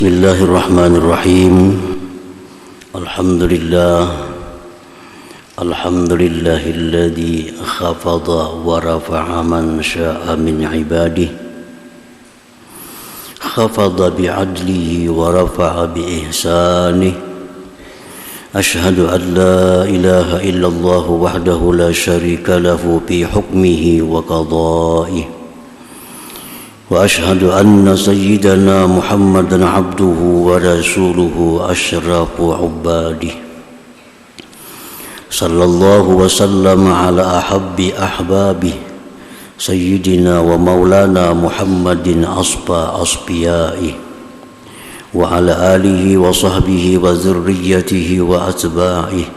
Bismillahirrahmanirrahim. Alhamdulillahilladzi khafada wa rafa'a man syaa min ibadihi, khafada bi'adlihi wa rafa'a bi ihsanihi. Ashhadu an la ilaha illallah wahdahu la syarika lahu fi hukmihi wa qada'ihi. وأشهد أن سيدنا محمدًا عبده ورسوله أشرف عباده، صلى الله وسلم على أحب أحبابه سيدنا ومولانا محمد أصفى أصفيائه، وعلى آله وصحبه وذريته وأتباعه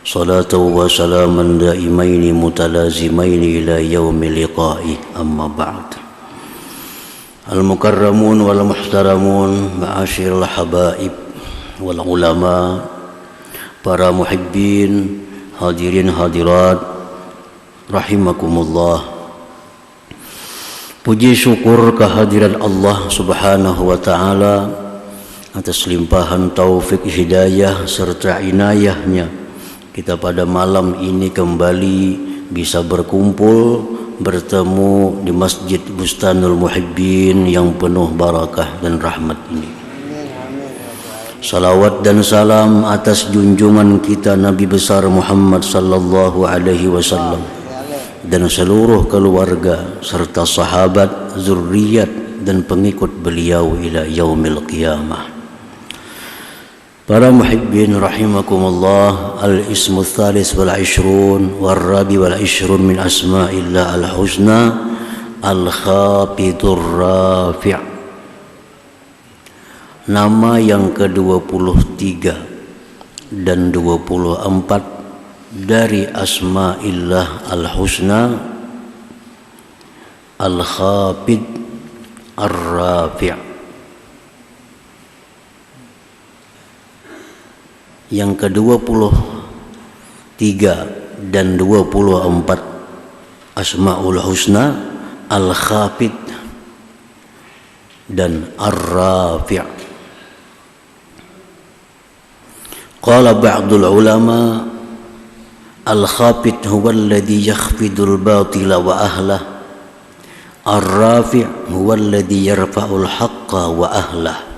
صلاة وسلاما دائمين متلازمين إلى يوم لقائه. أما بعد. Al-mukarramun wal muhtaramun, ma'asyiral habaib wal ulama, para muhibbin, hadirin hadirat rahimakumullah. Puji syukur kehadiran Allah Subhanahu wa taala atas limpahan taufik hidayah serta inayahnya, kita pada malam ini kembali bisa berkumpul, bertemu di Masjid Bustanul Muhibbin yang penuh barakah dan rahmat ini. Salawat dan salam atas junjungan kita Nabi besar Muhammad sallallahu alaihi wasallam dan seluruh keluarga serta sahabat, zurriyat dan pengikut beliau ila yaumil qiyamah. Para muhibbin rahimakumullah, al-ismu tsalis wal 'ishrun wal rabi wal 'ishrun min asma'illah al-husna al-khafidur rafi'. Nama yang ke-23 dan 24 dari asma'illah al-husna al-khafid ar-rafi'. Yang ke-23 dan 24 Asmaul Husna Al-Khafid dan Ar-Rafi'. Qala ba'dul ulama Al-Khafid huwa alladhi yakhfidul batila wa ahlah, Ar-Rafi' huwa alladhi yarfa'ul haqqa wa ahlah.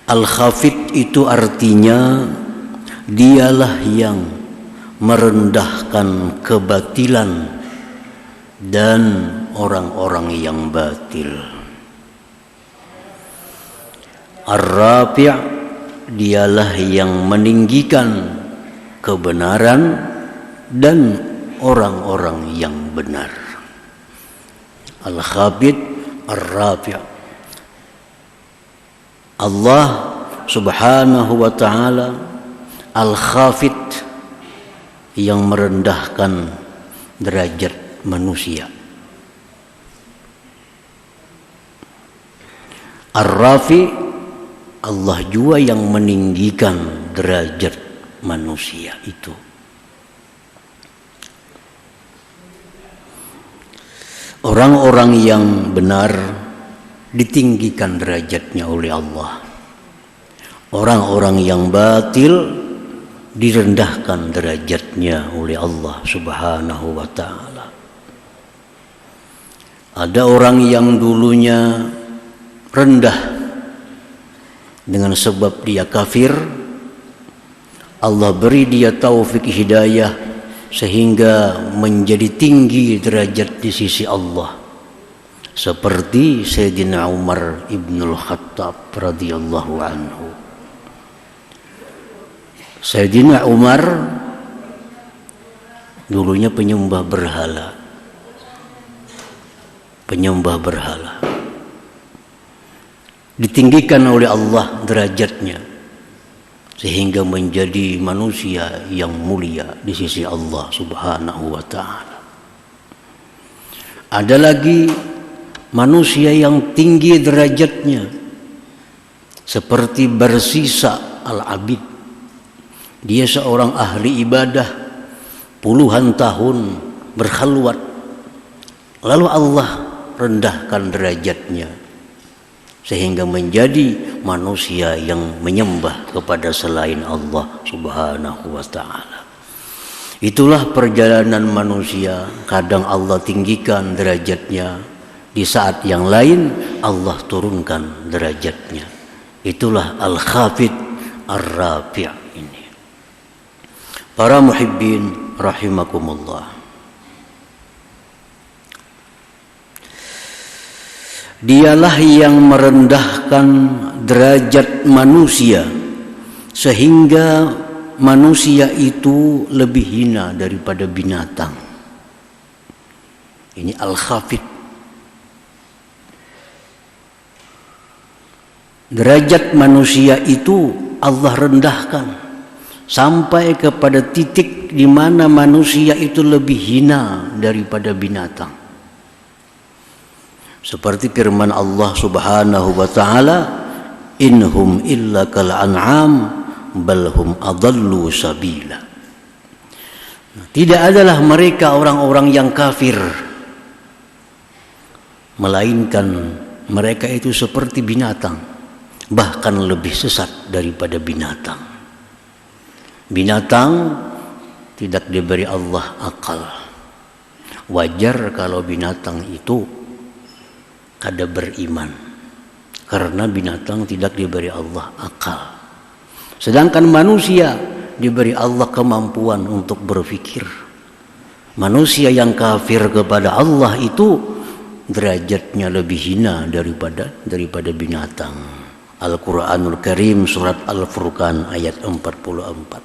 Al-Khafid itu artinya dialah yang merendahkan kebatilan dan orang-orang yang batil. Ar-Rafi' dialah yang meninggikan kebenaran dan orang-orang yang benar. Al-Khafid, Ar-Rafi'. Allah Subhanahu wa ta'ala Al-Khafid, yang merendahkan derajat manusia. Ar-Rafi', Allah juga yang meninggikan derajat manusia itu. Orang-orang yang benar ditinggikan derajatnya oleh Allah. Orang-orang yang batil direndahkan derajatnya oleh Allah Subhanahu wa ta'ala. Ada orang yang dulunya rendah dengan sebab dia kafir, Allah beri dia taufik hidayah sehingga menjadi tinggi derajat di sisi Allah. Seperti Sayyidina Umar ibnul Khattab radhiyallahu anhu. Sayyidina Umar dulunya penyembah berhala. Ditinggikan oleh Allah derajatnya sehingga menjadi manusia yang mulia di sisi Allah Subhanahu wa ta'ala. Ada lagi manusia yang tinggi derajatnya seperti Barsisa al-Abid. Dia seorang ahli ibadah, puluhan tahun berkhalwat, lalu Allah rendahkan derajatnya sehingga menjadi manusia yang menyembah kepada selain Allah Subhanahu wa ta'ala. Itulah perjalanan manusia. Kadang Allah tinggikan derajatnya, di saat yang lain Allah turunkan derajatnya. Itulah al-khafid ar-rafi' ini. Para muhibbin rahimakumullah, dialah yang merendahkan derajat manusia sehingga manusia itu lebih hina daripada binatang. Ini al-khafid. Derajat manusia itu Allah rendahkan sampai kepada titik di mana manusia itu lebih hina daripada binatang. Seperti firman Allah Subhanahu wa ta'ala, inhum illa kal an'am bal hum adallu sabila. Tidak adalah mereka orang-orang yang kafir, melainkan mereka itu seperti binatang, bahkan lebih sesat daripada binatang. Binatang tidak diberi Allah akal. Wajar kalau binatang itu kada beriman, karena binatang tidak diberi Allah akal. Sedangkan manusia diberi Allah kemampuan untuk berpikir. Manusia yang kafir kepada Allah itu derajatnya lebih hina daripada binatang. Al-Quranul Karim surat Al-Furqan ayat 44.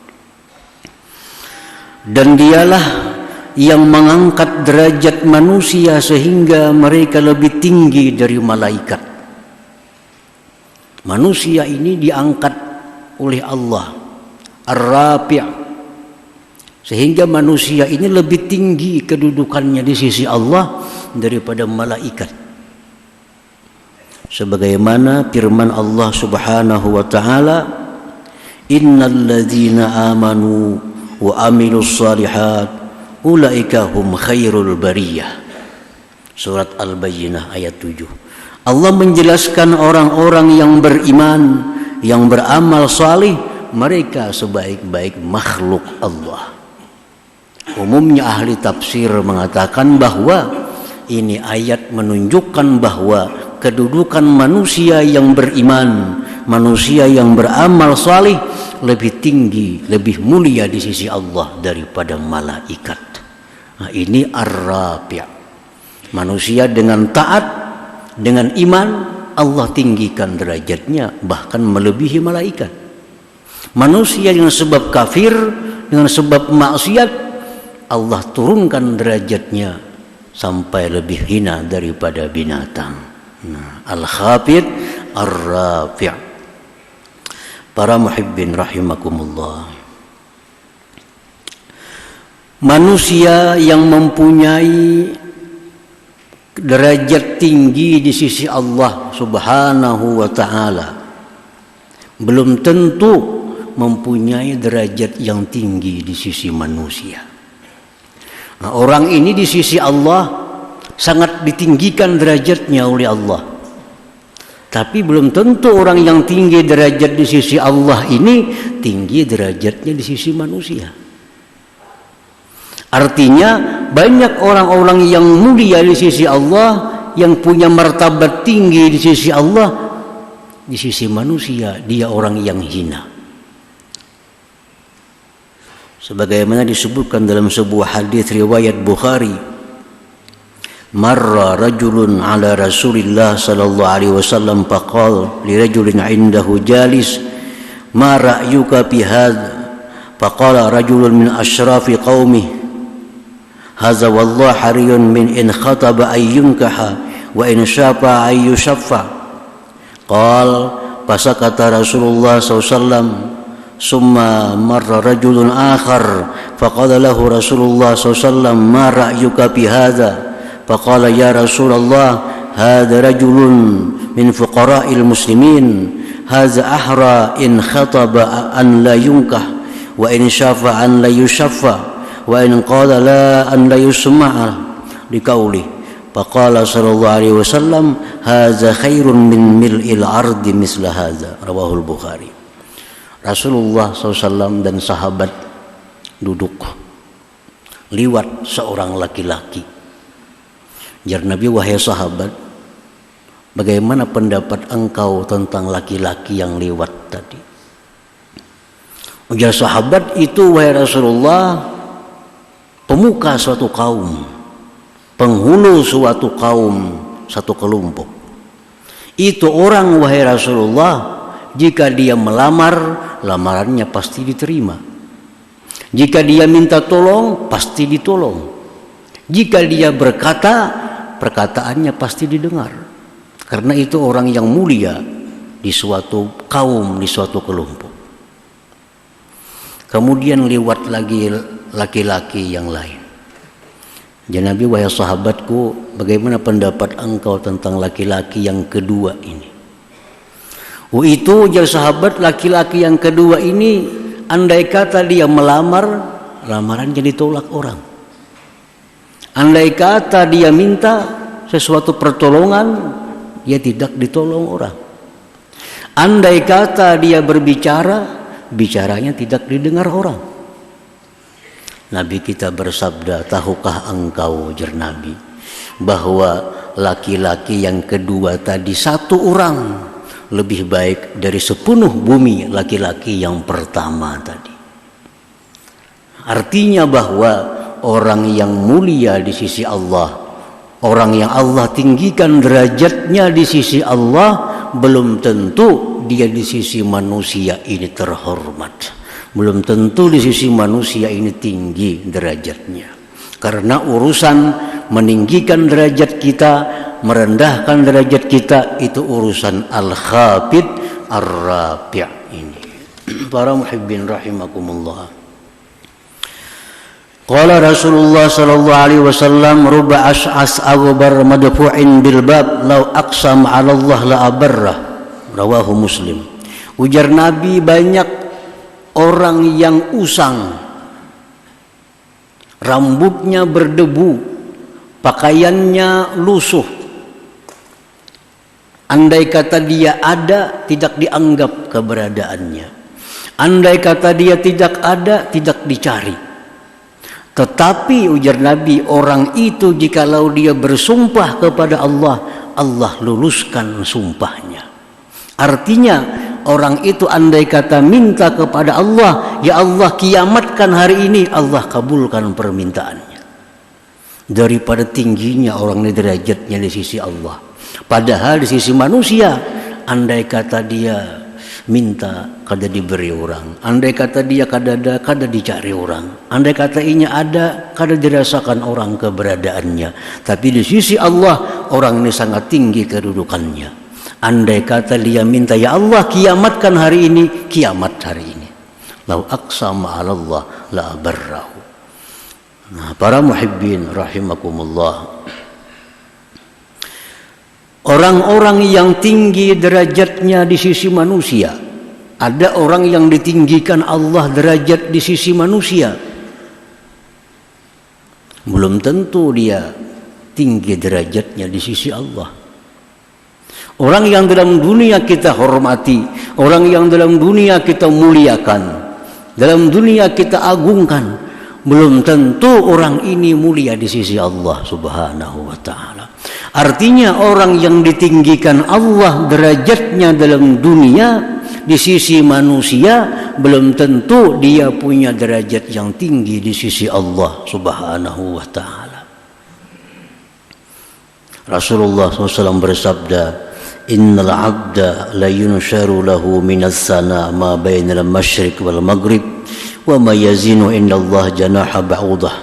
Dan dialah yang mengangkat derajat manusia sehingga mereka lebih tinggi dari malaikat. Manusia ini diangkat oleh Allah Ar-Rafi', sehingga manusia ini lebih tinggi kedudukannya di sisi Allah daripada malaikat. Sebagaimana firman Allah Subhanahu wa ta'ala, innal ladzina amanu wa amilus salihat ulaika hum khairul bariyah. Surat Al-Bayyinah ayat 7. Allah menjelaskan orang-orang yang beriman, yang beramal salih, mereka sebaik-baik makhluk Allah. Umumnya ahli tafsir mengatakan bahwa ini ayat menunjukkan bahwa kedudukan manusia yang beriman, manusia yang beramal salih lebih tinggi, lebih mulia di sisi Allah daripada malaikat. Nah, ini ar-rafi'. Manusia dengan taat, dengan iman, Allah tinggikan derajatnya bahkan melebihi malaikat. Manusia dengan sebab kafir, dengan sebab maksiat, Allah turunkan derajatnya sampai lebih hina daripada binatang. Nah, al-khafid ar-rafi'. Para muhibbin rahimakumullah, manusia yang mempunyai derajat tinggi di sisi Allah Subhanahu wa ta'ala belum tentu mempunyai derajat yang tinggi di sisi manusia. Nah, orang ini di sisi Allah sangat ditinggikan derajatnya oleh Allah. Tapi belum tentu orang yang tinggi derajat di sisi Allah ini tinggi derajatnya di sisi manusia. Artinya banyak orang-orang yang mulia di sisi Allah, yang punya martabat tinggi di sisi Allah, di sisi manusia dia orang yang hina. Sebagaimana disebutkan dalam sebuah hadis riwayat Bukhari, marra rajulun ala Rasulillah sallallahu alaihi wasallam faqala li rajulin indahu jalis ma ra'yuka fi hadha faqala rajulun min ashrafi qaumih hadza wallahu hariyun min in khataba ay yunkaha wa in syafa ay yushaffa qala fasakata Rasulullah sallallahu alaihi wasallam summa marra rajulun akhar faqala lahu Rasulullah sallallahu alaihi wasallam ma ra'yuka fi hadha فقال يا رسول الله هذا رجل من فقراء المسلمين هذا أحرى إن خطب أن لا ينكح وإن شفع أن لا يشفع وإن قال لا أن لا يسمع لقوله Faqala sallallahu alaihi wasallam, "Hadza khairun min mil'il ardi misla hadza." Rawahul Bukhari. Rasulullah SAW dan sahabat duduk, liwat seorang laki-laki. Jar Nabi, "Wahai sahabat, bagaimana pendapat engkau tentang laki-laki yang lewat tadi?" Ujar sahabat, "Itu wahai Rasulullah, pemuka suatu kaum, penghulu suatu kaum, satu kelompok. Itu orang wahai Rasulullah, jika dia melamar, lamarannya pasti diterima. Jika dia minta tolong, pasti ditolong. Jika dia berkata, perkataannya pasti didengar. Karena itu orang yang mulia di suatu kaum, di suatu kelompok." Kemudian lewat lagi laki-laki yang lain. Ya Nabi, wahai sahabatku, bagaimana pendapat engkau tentang laki-laki yang kedua ini? Itu ujar sahabat, laki-laki yang kedua ini, andai kata dia melamar, lamarannya ditolak orang. Andai kata dia minta sesuatu pertolongan, dia tidak ditolong orang. Andai kata dia berbicara, bicaranya tidak didengar orang. Nabi kita bersabda, "Tahukah engkau," jar Nabi, "bahwa laki-laki yang kedua tadi satu orang lebih baik dari sepenuh bumi laki-laki yang pertama tadi." Artinya bahwa orang yang mulia di sisi Allah, orang yang Allah tinggikan derajatnya di sisi Allah, belum tentu dia di sisi manusia ini terhormat. Belum tentu di sisi manusia ini tinggi derajatnya. Karena urusan meninggikan derajat kita, merendahkan derajat kita, itu urusan al-khafid ar-rafi' ini. Para muhibbin rahimakumullah. Qala Rasulullah sallallahu alaihi wasallam, "Ruba ash'as aghbar madfu'in bil bab law aqsam 'ala Allah la abarrah." Rawahu Muslim. Ujar Nabi, banyak orang yang usang, rambutnya berdebu, pakaiannya lusuh. Andai kata dia ada, tidak dianggap keberadaannya. Andai kata dia tidak ada, tidak dicari. Tetapi ujar Nabi, orang itu jikalau dia bersumpah kepada Allah, Allah luluskan sumpahnya. Artinya orang itu andai kata minta kepada Allah, ya Allah kiamatkan hari ini, Allah kabulkan permintaannya. Daripada tingginya orang ini derajatnya di sisi Allah. Padahal di sisi manusia, andai kata dia minta kada diberi orang, andai kata dia kada ada, kada dicari orang, andai kata inya ada, kada dirasakan orang keberadaannya. Tapi di sisi Allah, orang ini sangat tinggi kedudukannya. Andai kata dia minta, ya Allah kiamatkan hari ini, kiamat hari ini. Lau aqsama 'ala Allah la abarrahu. Nah, para muhibbin rahimakumullah. Orang-orang yang tinggi derajatnya di sisi manusia, ada orang yang ditinggikan Allah derajat di sisi manusia, belum tentu dia tinggi derajatnya di sisi Allah. Orang yang dalam dunia kita hormati, orang yang dalam dunia kita muliakan, dalam dunia kita agungkan, belum tentu orang ini mulia di sisi Allah Subhanahu wa ta'ala. Artinya orang yang ditinggikan Allah derajatnya dalam dunia di sisi manusia, belum tentu dia punya derajat yang tinggi di sisi Allah Subhanahu wa ta'ala. Rasulullah SAW bersabda, "Innal 'abda la yunsharu lahu minas sana ma bainal masyriq wal maghrib wa ma yazinu indallahi janaha ba'udah."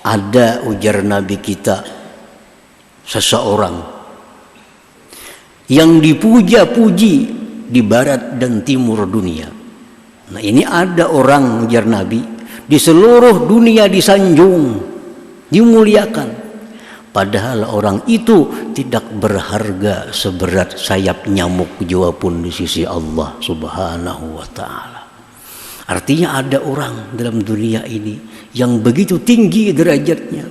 Ada ujar Nabi kita seseorang yang dipuja-puji di barat dan timur dunia. Nah, ini ada orang ujar Nabi di seluruh dunia disanjung, dimuliakan. Padahal orang itu tidak berharga seberat sayap nyamuk jua pun di sisi Allah Subhanahu wa ta'ala. Artinya ada orang dalam dunia ini yang begitu tinggi derajatnya.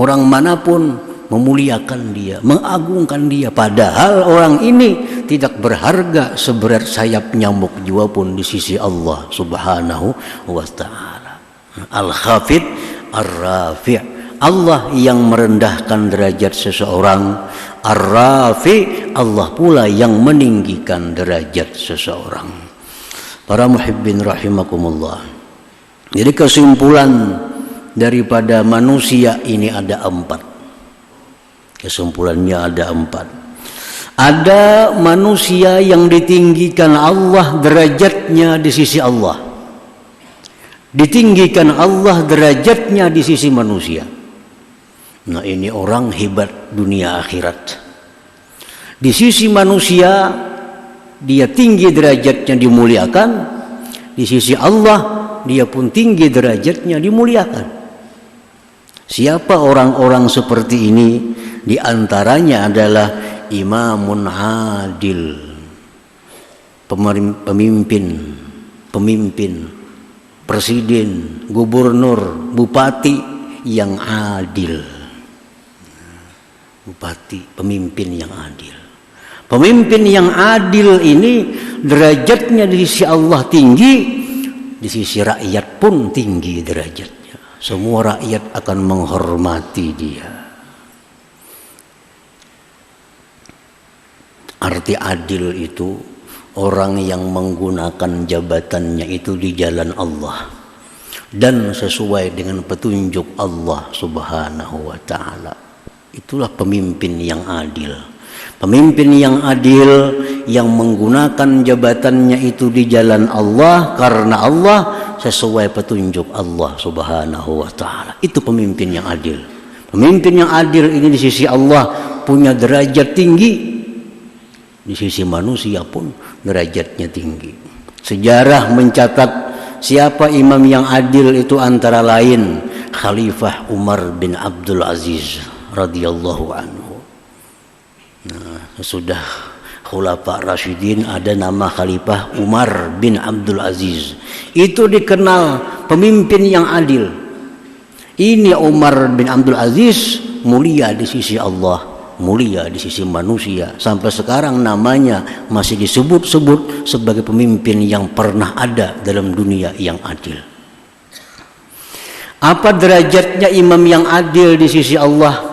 Orang manapun memuliakan dia, mengagungkan dia, padahal orang ini tidak berharga seberat sayap nyamuk jua pun di sisi Allah Subhanahu wa ta'ala. Al-Khafid Ar-Rafi', Allah yang merendahkan derajat seseorang. Ar-Rafi', Allah pula yang meninggikan derajat seseorang. Para muhibbin rahimakumullah. Jadi kesimpulan daripada manusia ini ada 4. Kesimpulannya ada 4. Ada manusia yang ditinggikan Allah derajatnya di sisi Allah. Ditinggikan Allah derajatnya di sisi manusia. Nah, ini orang hebat dunia akhirat. Di sisi manusia dia tinggi derajatnya, dimuliakan. Di sisi Allah dia pun tinggi derajatnya, dimuliakan. Siapa orang-orang seperti ini? Di antaranya adalah imamun adil, pemimpin, presiden, gubernur, bupati yang adil. Bupati, pemimpin yang adil. Pemimpin yang adil ini derajatnya di sisi Allah tinggi, di sisi rakyat pun tinggi derajatnya. Semua rakyat akan menghormati dia. Arti adil itu orang yang menggunakan jabatannya itu di jalan Allah dan sesuai dengan petunjuk Allah Subhanahu wa ta'ala. Itulah pemimpin yang adil. Pemimpin yang adil yang menggunakan jabatannya itu di jalan Allah karena Allah, sesuai petunjuk Allah Subhanahu wa ta'ala. Itu pemimpin yang adil. Pemimpin yang adil ini di sisi Allah punya derajat tinggi, di sisi manusia pun derajatnya tinggi. Sejarah mencatat siapa imam yang adil itu antara lain Khalifah Umar bin Abdul Aziz radhiyallahu anhu. Nah, sudah Khulafa Rasyidin ada nama Khalifah Umar bin Abdul Aziz. Itu dikenal pemimpin yang adil. Ini Umar bin Abdul Aziz mulia di sisi Allah, mulia di sisi manusia. Sampai sekarang namanya masih disebut-sebut sebagai pemimpin yang pernah ada dalam dunia yang adil. Apa derajatnya imam yang adil di sisi Allah?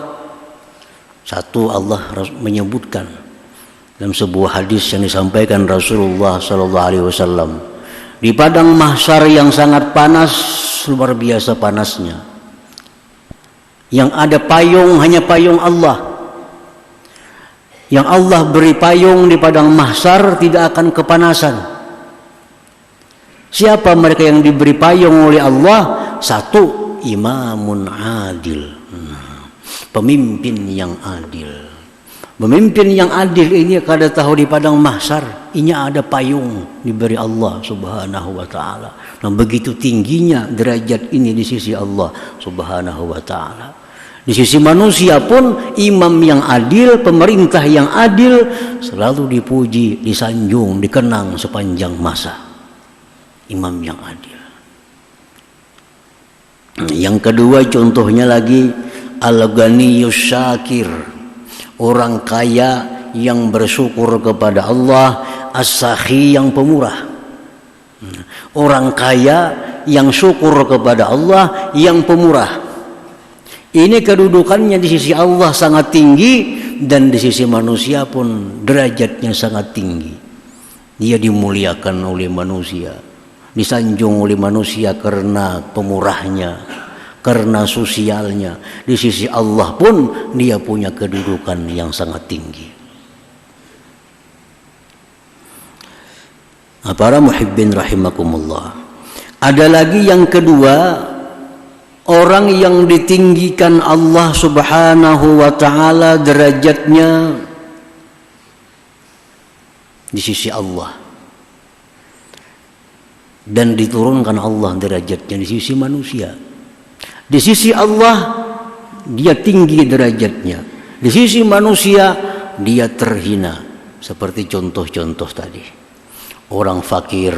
Satu, Allah menyebutkan dalam sebuah hadis yang disampaikan Rasulullah SAW, di padang mahsyar yang sangat panas, luar biasa panasnya, yang ada payung hanya payung Allah, yang Allah beri payung di padang mahsyar tidak akan kepanasan. Siapa mereka yang diberi payung oleh Allah? Satu, imamun adil, pemimpin yang adil. Pemimpin yang adil ini kada tahu di padang mahsyar ini ada payung diberi Allah Subhanahu wa ta'ala. Nah, begitu tingginya derajat ini di sisi Allah Subhanahu wa ta'ala. Di sisi manusia pun imam yang adil, pemerintah yang adil selalu dipuji, disanjung, dikenang sepanjang masa. Imam yang adil. Yang kedua contohnya lagi al-ghaniyus syakir, orang kaya yang bersyukur kepada Allah, as-sakhi yang pemurah. Orang kaya yang syukur kepada Allah, yang pemurah. Ini kedudukannya di sisi Allah sangat tinggi dan di sisi manusia pun derajatnya sangat tinggi. Dia dimuliakan oleh manusia, disanjung oleh manusia karena pemurahnya, karena sosialnya. Di sisi Allah pun dia punya kedudukan yang sangat tinggi. Para muhibbin rahimakumullah. Ada lagi yang kedua, orang yang ditinggikan Allah Subhanahu wa ta'ala derajatnya di sisi Allah, dan diturunkan Allah derajatnya di sisi manusia. Di sisi Allah dia tinggi derajatnya, di sisi manusia dia terhina. Seperti contoh-contoh tadi, orang fakir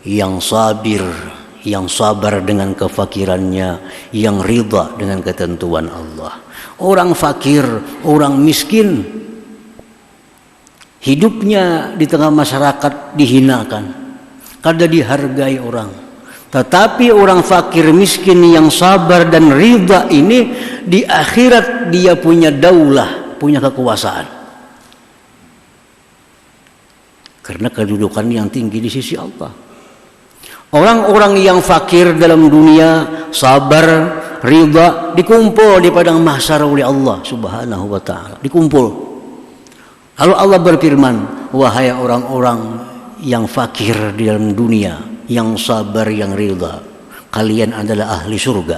yang sabir, yang sabar dengan kefakirannya, yang ridha dengan ketentuan Allah. Orang fakir, orang miskin, hidupnya di tengah masyarakat dihinakan, kada dihargai orang. Tetapi orang fakir miskin yang sabar dan ridha ini, di akhirat dia punya daulah, punya kekuasaan. Karena kedudukan yang tinggi di sisi Allah. Orang-orang yang fakir dalam dunia, sabar, ridha, dikumpul di padang mahsyar oleh Allah Subhanahu wa taala. Dikumpul. Lalu Allah berfirman, wahai orang-orang yang fakir di dalam dunia, yang sabar, yang ridha, kalian adalah ahli surga.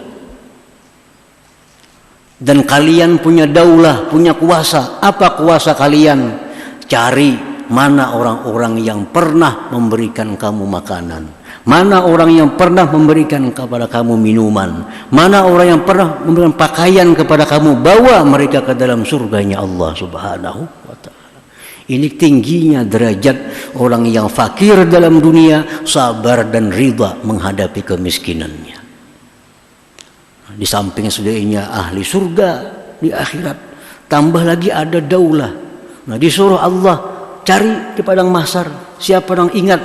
Dan kalian punya daulah, punya kuasa. Apa kuasa kalian? Cari mana orang-orang yang pernah memberikan kamu makanan. Mana orang yang pernah memberikan kepada kamu minuman. Mana orang yang pernah memberikan pakaian kepada kamu. Bawa mereka ke dalam surganya Allah Subhanahu wa ta'ala. Ini tingginya derajat orang yang fakir dalam dunia, sabar dan ridha menghadapi kemiskinannya. Di samping sudahnya ahli surga di akhirat, tambah lagi ada daulah. Nah, disuruh Allah cari di padang mahsyar siapa yang ingat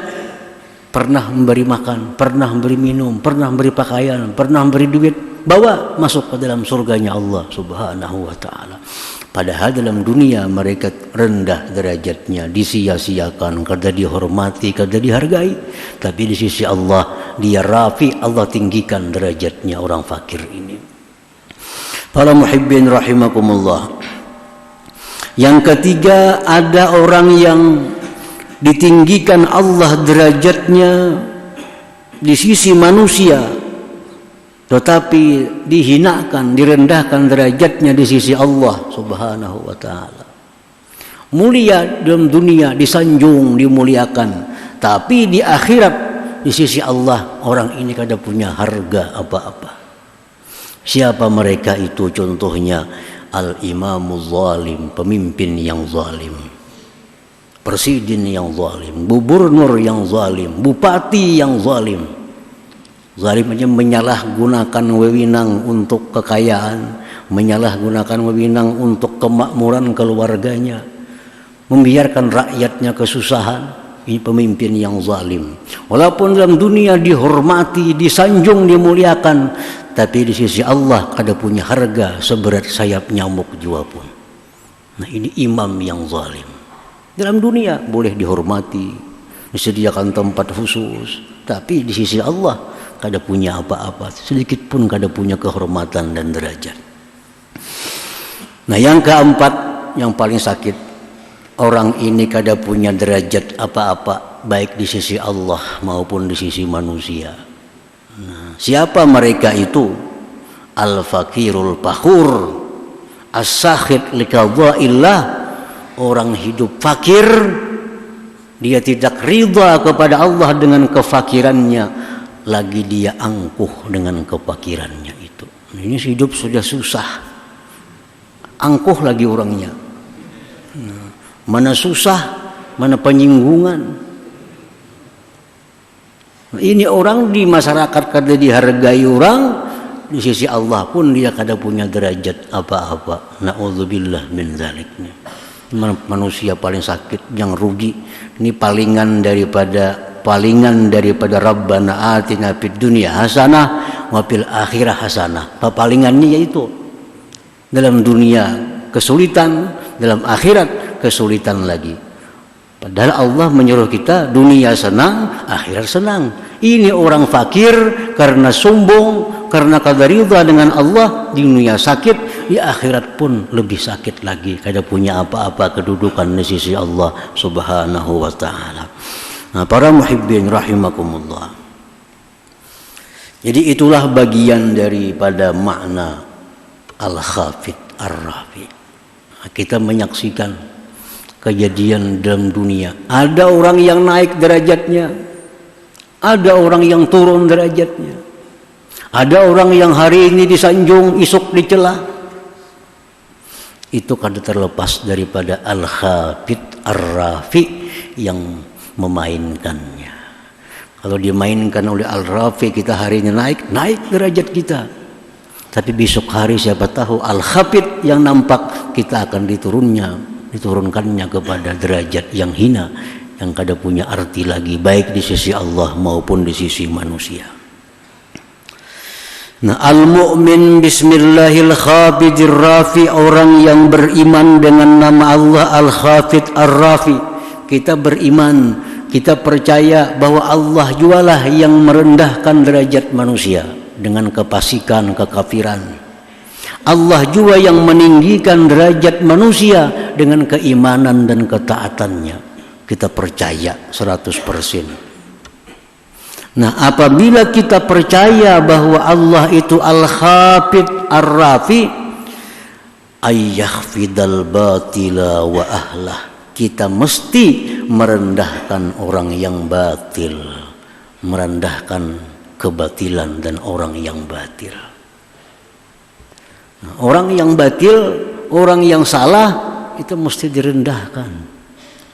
pernah memberi makan, pernah memberi minum, pernah memberi pakaian, pernah memberi duit, bawa masuk ke dalam surganya Allah Subhanahu wa ta'ala. Padahal dalam dunia mereka rendah derajatnya, disia-siakan, kada dihormati, kada dihargai. Tapi di sisi Allah dia rafi, Allah tinggikan derajatnya orang fakir ini. Para muhibbin rahimakumullah. Yang ketiga, ada orang yang ditinggikan Allah derajatnya di sisi manusia, tetapi dihinakan, direndahkan derajatnya di sisi Allah Subhanahu wa ta'ala. Mulia dalam dunia, disanjung, dimuliakan, tapi di akhirat di sisi Allah orang ini kada punya harga apa-apa. Siapa mereka itu? Contohnya al-imamul zalim, pemimpin yang zalim, presiden yang zalim, gubernur yang zalim, bupati yang zalim. Zalim aja menyalahgunakan wewenang untuk kekayaan, menyalahgunakan wewenang untuk kemakmuran keluarganya, membiarkan rakyatnya kesusahan. Ini pemimpin yang zalim. Walaupun dalam dunia dihormati, disanjung, dimuliakan, tapi di sisi Allah kada punya harga seberat sayap nyamuk jua pun. Nah, ini imam yang zalim. Dalam dunia boleh dihormati, disediakan tempat khusus, tapi di sisi Allah kada punya apa-apa, sedikit pun kada punya kehormatan dan derajat. Nah, yang keempat, yang paling sakit, orang ini kada punya derajat apa-apa, baik di sisi Allah maupun di sisi manusia. Nah, siapa mereka itu? Al-fakirul fakhur, as-sakhit liqadha'illah. Orang hidup fakir, dia tidak ridha kepada Allah dengan kefakirannya, lagi dia angkuh dengan kefakirannya itu. Ini hidup sudah susah, angkuh lagi orangnya. Mana susah, mana penyinggungan. Ini orang di masyarakat kada dihargai orang, di sisi Allah pun dia kada punya derajat apa-apa. Na'udzubillah min dzalik. Manusia paling sakit, yang rugi. Ini palingan daripada Rabbana atina fid dunya hasanah wa fil akhirah hasanah. Palingannya yaitu dalam dunia kesulitan, dalam akhirat kesulitan lagi. Padahal Allah menyuruh kita dunia senang, akhirat senang. Ini orang fakir karena sombong, karena kada ridha dengan Allah, di dunia sakit, di akhirat pun lebih sakit lagi, kada punya apa-apa kedudukan di sisi Allah Subhanahu wa ta'ala. Nah, para muhibbin rahimakumullah. Jadi itulah bagian daripada makna al-khafid ar-rafi. Nah, kita menyaksikan kejadian dalam dunia. Ada orang yang naik derajatnya, ada orang yang turun derajatnya. Ada orang yang hari ini disanjung, esok dicela. Itu kada terlepas daripada al-khafid ar-rafi yang memainkannya. Kalau dimainkan oleh Al-Rafi, kita hari ini naik derajat kita. Tapi besok hari siapa tahu Al-Khafid yang nampak, kita akan diturunkannya kepada derajat yang hina, yang kada punya arti lagi, baik di sisi Allah maupun di sisi manusia. Nah, al-mu'min bismillahil khafidir rafi, orang yang beriman dengan nama Allah Al-Khafid Ar-Rafi. Kita beriman, kita percaya bahwa Allah jualah yang merendahkan derajat manusia dengan kefasikan, kekafiran. Allah juga yang meninggikan derajat manusia dengan keimanan dan ketaatannya. Kita percaya 100%. Nah, apabila kita percaya bahwa Allah itu Al-Khafid Ar-Rafi, ayyakhfidal batila wa ahlah, kita mesti merendahkan orang yang batil, merendahkan kebatilan dan orang yang batil. Nah, orang yang batil, orang yang salah itu mesti direndahkan,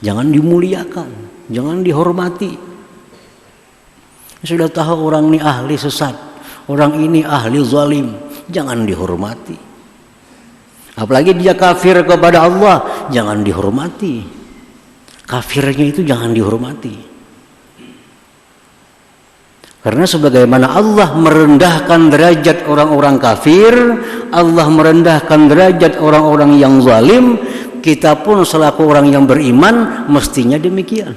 jangan dimuliakan, jangan dihormati. Sudah tahu orang ini ahli sesat, orang ini ahli zalim, jangan dihormati. Apalagi dia kafir kepada Allah, jangan dihormati. Kafirnya itu jangan dihormati. Karena sebagaimana Allah merendahkan derajat orang-orang kafir, Allah merendahkan derajat orang-orang yang zalim, kita pun selaku orang yang beriman mestinya demikian.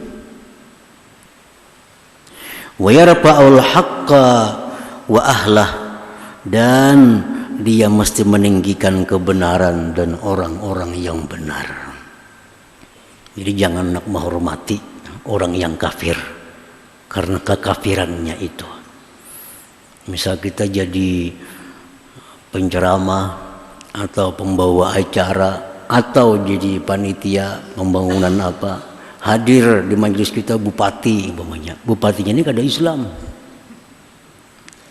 Wa yarfa'ul haqqa wa ahlah, dan dia mesti meninggikan kebenaran dan orang-orang yang benar. Jadi jangan nak menghormati orang yang kafir karena kekafirannya itu. Misal kita jadi penceramah atau pembawa acara atau jadi panitia pembangunan apa, hadir di majelis kita bupati umpamanya. Bupatinya ini kada Islam.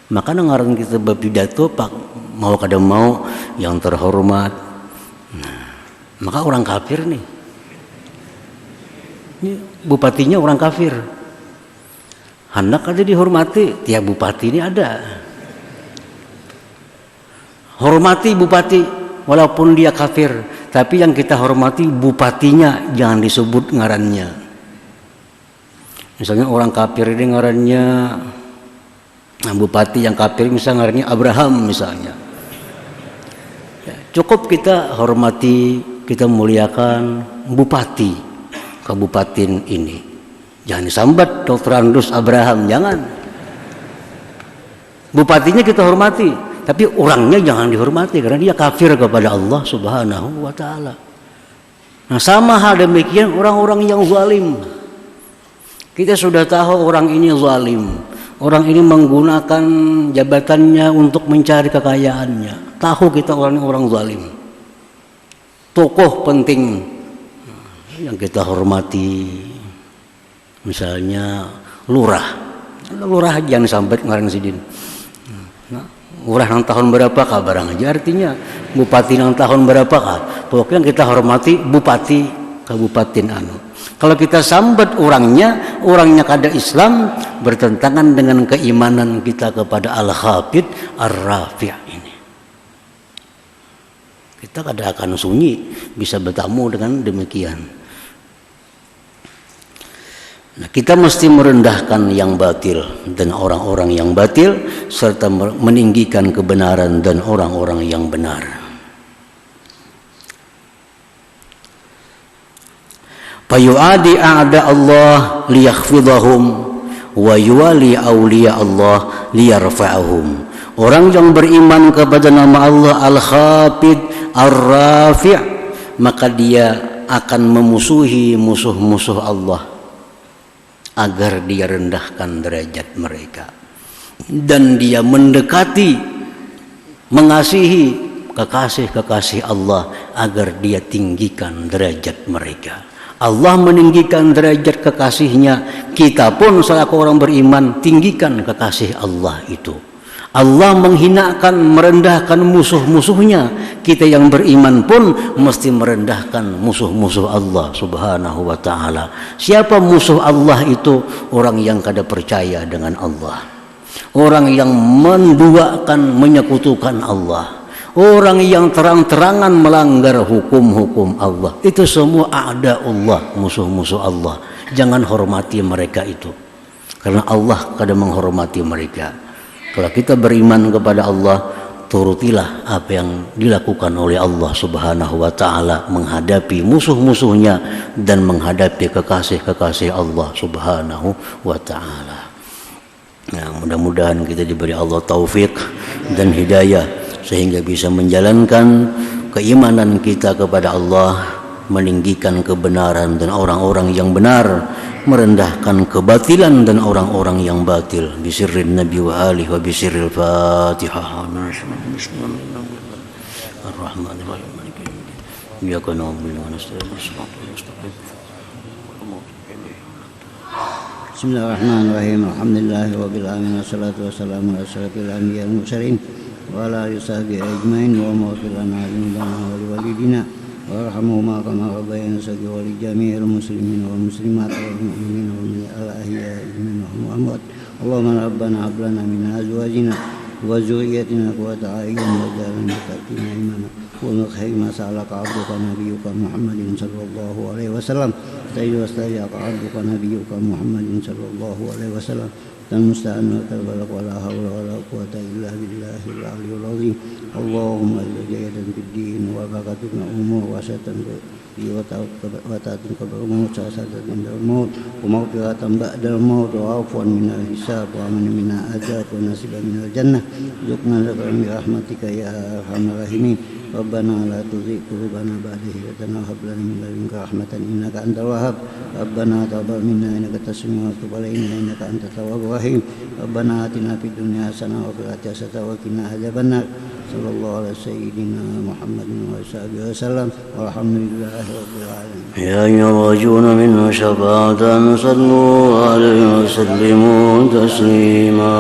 Maka ngarang kita berpidato pak mau kada mau yang terhormat. Nah, maka orang kafir nih. Ini bupatinya orang kafir. Hendak ada dihormati, tiap bupati ini ada. Hormati bupati walaupun dia kafir. Tapi yang kita hormati bupatinya, jangan disebut ngarannya. Misalnya orang kafir ini ngarannya, nah bupati yang kafir misalnya ngarannya Abraham misalnya. Ya, cukup kita hormati, kita muliakan bupati kabupaten ini. Jangan disambat Dr. Andus Abraham, jangan. Bupatinya kita hormati. Tapi orangnya jangan dihormati karena dia kafir kepada Allah Subhanahu wa taala. Nah, sama hal demikian orang-orang yang zalim. Kita sudah tahu orang ini zalim. Orang ini menggunakan jabatannya untuk mencari kekayaannya. Tahu kita orang zalim. Tokoh penting yang kita hormati, misalnya lurah. Lurah jangan sampai ngaran sidin. Lurah nang tahun berapakah barang aja, artinya bupati nang tahun berapakah, pokoknya kita hormati bupati kabupaten anu. Kalau kita sambat orangnya kada Islam, bertentangan dengan keimanan kita kepada Al-Khafid Ar-Rafi' ini. Kita kada akan sunyi bisa bertamu dengan demikian. Nah, kita mesti merendahkan yang batil dan orang-orang yang batil, serta meninggikan kebenaran dan orang-orang yang benar. Fayu'adi a'da Allah liyakhfidahum wa yuwali awliya Allah liyarfa'ahum. Orang yang beriman kepada nama Allah Al-Khafid Ar-Rafi', maka dia akan memusuhi musuh-musuh Allah agar dia rendahkan derajat mereka, dan dia mendekati, mengasihi kekasih-kekasih Allah agar dia tinggikan derajat mereka. Allah meninggikan derajat kekasihnya, kita pun selaku orang beriman tinggikan kekasih Allah itu. Allah menghinakan, merendahkan musuh-musuhnya. Kita yang beriman pun mesti merendahkan musuh-musuh Allah subhanahu wa ta'ala. Siapa musuh Allah itu? Orang yang kada percaya dengan Allah, orang yang menduakan, menyekutukan Allah, orang yang terang-terangan melanggar hukum-hukum Allah. Itu semua a'da'ullah, musuh-musuh Allah. Jangan hormati mereka itu, karena Allah kada menghormati mereka. Kalau kita beriman kepada Allah, turutilah apa yang dilakukan oleh Allah subhanahu wa ta'ala, menghadapi musuh-musuhnya dan menghadapi kekasih-kekasih Allah subhanahu wa ta'ala. Nah, mudah-mudahan kita diberi Allah taufik dan hidayah sehingga bisa menjalankan keimanan kita kepada Allah, meninggikan kebenaran dan orang-orang yang benar, merendahkan kebatilan dan orang-orang yang batil. Bisirrin Nabi wa alihi wa bisirril Fatihah. Ar-Rahmanir-Rahim. Iyyaka na'budu wa nasta'in. Bismillahirrahmanirrahim. Alhamdulillahi rabbil alamin. Wassalatu wassalamu ala asyrafil anbiya'i wal mursalin wa ala alihi wasahbihi ajmain. Wa maghfir lana dzunubana wa liwalidina warhamhuma kama rabbayana saghira wa li jami'il muslimin wal muslimat wal mu'minin wal mu'minat al ahya'i minhum wal amwat. Allahumma rabbana hab lana min azwajina wa dhurriyyatina qurrata a'yun waj'alna lil muttaqina imama. Wa khayr ma sa'alaka 'abduka nabiyyuka Muhammadin sallallahu alaihi wasallam. Sayyidina wastajaka 'abduka nabiyyuka Muhammadin sallallahu alaihi wasallam. Dan musta'an wa tabarak wa la hawla wa la quwwata illa billahil aliyyil azim. Allahumma ij'alna fid din wa barakatuna umur wa syatan wa ta'atin qabla maut wa sa'atan indal maut wa maghfiratan ba'dal maut wa 'afwan minal hisab wa amnan minal azab wa nasiban minal jannah. Zukna laka bi rahmatika ya arhamar rahimin. Rabbana la tuzigh qulubana ba'da idh hadaytana wa hab lana min ladunka rahmatan innaka antal wahhab. Rabbana taqabbal minna innaka tas-sami'ul 'alim wa tub 'alaina innaka antat tawwabur rahim. Rabbana atina fid dunya hasanah wa fil akhirati hasanah wa qina adzabannar. Sallallahu alaihi sayyidina Muhammadin wa sahbihi wasallam. Walhamdulillahi rabbil alamin. Ya yarjuna minhu syafa'atan sallu alaihi wa sallimu taslima.